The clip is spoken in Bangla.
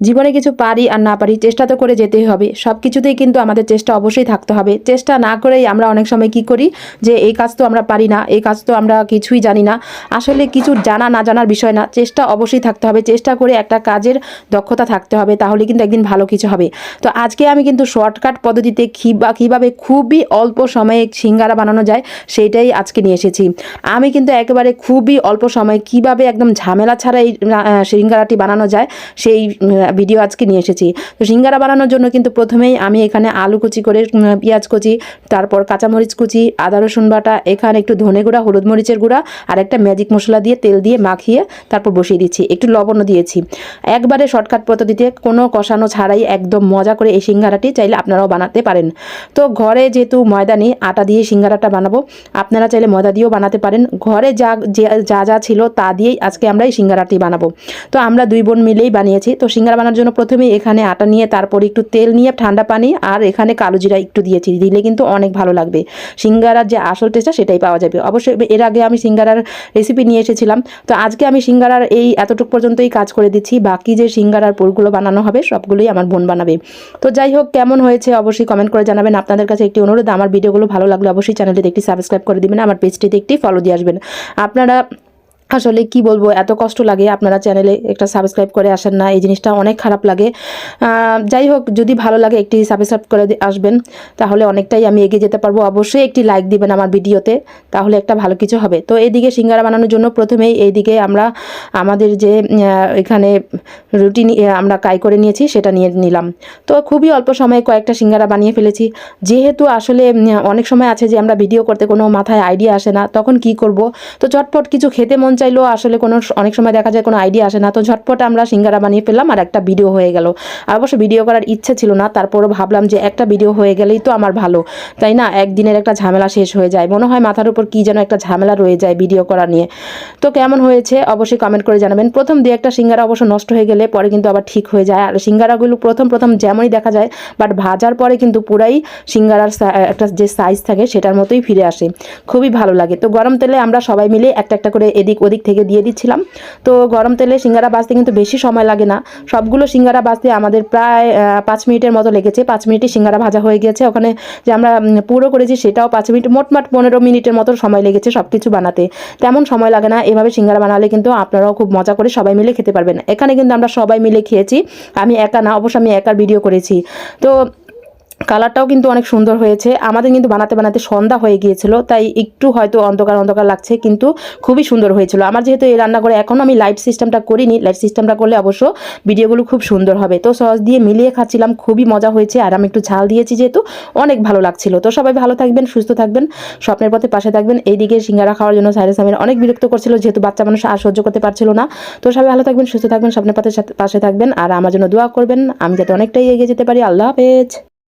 জীবনে কিছু পারি আর না পারি চেষ্টা তো করে যেতেই হবে। সব কিছুতেই কিন্তু আমাদের চেষ্টা অবশ্যই থাকতে হবে। চেষ্টা না করেই আমরা অনেক সময় কি করি যে এই কাজ তো আমরা পারি না, এই কাজ তো আমরা কিছুই জানি না। আসলে কিছু জানা না জানার বিষয় না, চেষ্টা অবশ্যই থাকতে হবে। চেষ্টা করে একটা কাজের দক্ষতা থাকতে হবে, তাহলে কিন্তু একদিন ভালো কিছু হবে। তো আজকে আমি কিন্তু শর্টকাট পদ্ধতিতে কীভাবে খুবই অল্প সময়ে সিঙ্গারা বানানো যায় সেইটাই আজকে নিয়ে এসেছি। আমি কিন্তু একেবারে খুবই অল্প সময়ে কিভাবে একদম ঝামেলা ছাড়া এই সিঙ্গারাটি বানানো যায় সেই ভিডিও আজকে নিয়ে এসেছি। তো সিঙ্গারা বানানোর জন্য কিন্তু প্রথমেই আমি এখানে আলু কুচি করে, পেঁয়াজ কুচি, তারপর কাঁচামরিচ কুচি, আদা রসুন বাটা, এখানে একটু ধনে গুঁড়া, হলুদ মরিচের গুঁড়া আর একটা ম্যাজিক মশলা দিয়ে তেল দিয়ে মাখিয়ে তারপর বসিয়ে দিচ্ছি। একটু লবণও দিয়েছি। একবারে শর্টকাট পদ্ধতিতে কোনো কষানো ছাড়াই একদম মজা করে এই সিঙ্গারাটি চাইলে আপনারাও বানাতে পারেন। তো ঘরে যেহেতু ময়দা নেই, আটা দিয়ে সিঙ্গারাটা বানাবো। আপনারা চাইলে ময়দা দিয়েও বানাতে পারেন। ঘরে যা যা ছিল তা দিয়েই আজকে আমরা এই সিঙ্গারাটি বানাবো। তো আমরা দুই বোন মিলেই বানিয়েছি। তো সিঙ্গারা বানানোর জন্য প্রথমে এখানে আটা নিয়ে তারপর একটু তেল নিয়ে ঠান্ডা পানি আর এখানে কালো জিরা একটু দিয়েছি, দিলে কিন্তু অনেক ভালো লাগবে। সিঙ্গারার যে আসল টেস্টটা সেটাই পাওয়া যাবে। অবশ্যই এর আগে আমি সিঙ্গারার রেসিপি নিয়ে এসেছিলাম। তো আজকে আমি সিঙ্গারার এই এতটুকু পর্যন্তই কাজ করে দিচ্ছি। বাকি যে সিঙ্গারার পুরগুলো বানানো হবে সবগুলোই আমার বোন বানাবে। তো যাই হোক, কেমন হয়েছে অবশ্যই কমেন্ট করে জানাবেন। আপনাদের কাছে একটি অনুরোধ, আমার ভিডিওগুলো ভালো লাগলে অবশ্যই চ্যানেলটিতে একটি সাবস্ক্রাইব করে দিবেন, আমার পেজটিতে একটি ফলো দিয়ে আসবেন। আপনারা আসলে কি বলবো, এত কষ্ট লাগে আপনারা চ্যানেলে একটা সাবস্ক্রাইব করে আসেন না, এই জিনিসটা অনেক খারাপ লাগে। যাই হোক, যদি ভালো লাগে একটি সাবস্ক্রাইব করে আসবেন, তাহলে অনেকটাই আমি এগিয়ে যেতে পারবো। অবশ্যই একটি লাইক দিবেন আমার ভিডিওতে, তাহলে একটা ভালো কিছু হবে। তো এইদিকে সিঙ্গারা বানানোর জন্য প্রথমেই এইদিকে আমরা আমাদের যে এখানে রুটি আমরা কাই করে নিয়েছি সেটা নিয়ে নিলাম। তো খুবই অল্প সময়ে কয়েকটা সিঙ্গারা বানিয়ে ফেলেছি। যেহেতু আসলে অনেক সময় আছে যে আমরা ভিডিও করতে কোনো মাথায় আইডিয়া আসে না, তখন কি করব, তো ঝটপট কিছু খেতে মন চাইলেও আসলে অনেক সময় দেখা যায় কোনো আইডিয়া আসে না। তো ঝটপট আমরা সিঙ্গারা বানিয়ে ফেললাম আর একটা ভিডিও হয়ে গেল। আর অবশ্য ভিডিও করার ইচ্ছে ছিল না, তারপরও ভাবলাম যে একটা ভিডিও হয়ে গেলেই তো আমার ভালো, তাই না? একদিনের একটা ঝামেলা শেষ হয়ে যায়, মনে হয় মাথার উপর কি যেন একটা ঝামেলা রয়ে যায় ভিডিও করা নিয়ে। তো কেমন হয়েছে অবশ্যই কমেন্ট করে জানাবেন। প্রথম দিয়ে একটা সিঙ্গারা অবশ্য নষ্ট হয়ে গেলে পরে কিন্তু আবার ঠিক হয়ে যায়। আর সিঙ্গারাগুলো প্রথম যেমনই দেখা যায়, বাট ভাজার পরে কিন্তু পুরাই সিঙ্গারার একটা যে সাইজ থাকে সেটার মতোই ফিরে আসে, খুবই ভালো লাগে। তো গরম তেলে আমরা সবাই মিলে একটা একটা করে এদিক ওদিক থেকে দিয়ে দিচ্ছিলাম। তো গরম তেলে সিঙ্গারা ভাজতে কিন্তু বেশি সময় লাগে না। সবগুলো সিঙ্গারা ভাজতে আমাদের প্রায় 5 মিনিটের মতো লেগেছে। 5 মিনিটে সিঙ্গারা ভাজা হয়ে গেছে। ওখানে যে আমরা পুরো করেছি সেটাও 5 মিনিট, মোটমাট 15 মিনিটের মতো সময় লেগেছে সব কিছু বানাতে। তেমন সময় লাগে না। এভাবে সিঙ্গারা বানালে কিন্তু আপনারাও খুব মজা করে সবাই মিলে খেতে পারবেন। এখানে কিন্তু আমরা সবাই মিলে খেয়েছি, আমি একা না, অবশ্য আমি একার ভিডিও করেছি। তো কালারটাও কিন্তু অনেক সুন্দর হয়েছে। আমাদের কিন্তু বানাতে বানাতে সন্ধ্যা হয়ে গিয়েছিল, তাই একটু হয়তো অন্ধকার অন্ধকার লাগছে, কিন্তু খুবই সুন্দর হয়েছিল। আমার যেহেতু এই রান্নাঘরে এখনও আমি লাইট সিস্টেমটা করিনি, লাইট সিস্টেমটা করলে অবশ্য ভিডিওগুলো খুব সুন্দর হবে। তো সস দিয়ে মিলিয়ে খাচ্ছিলাম, খুবই মজা হয়েছে। আর আমি একটু ঝাল দিয়েছি যেহেতু, অনেক ভালো লাগছিল। তো সবাই ভালো থাকবেন, সুস্থ থাকবেন, স্বপ্নের পথে পাশে থাকবেন। এইদিকে সিঙ্গারা খাওয়ার জন্য সাইরাস আমির অনেক বিরক্ত করছিল, যেহেতু বাচ্চা মানুষ আর সহ্য করতে পারছিল না। তো সবাই ভালো থাকবেন, সুস্থ থাকবেন, স্বপ্নের পথে পাশে থাকবেন, আর আমার জন্য দোয়া করবেন আমি যাতে অনেকটাই এগিয়ে যেতে পারি। আল্লাহ হাফেজ।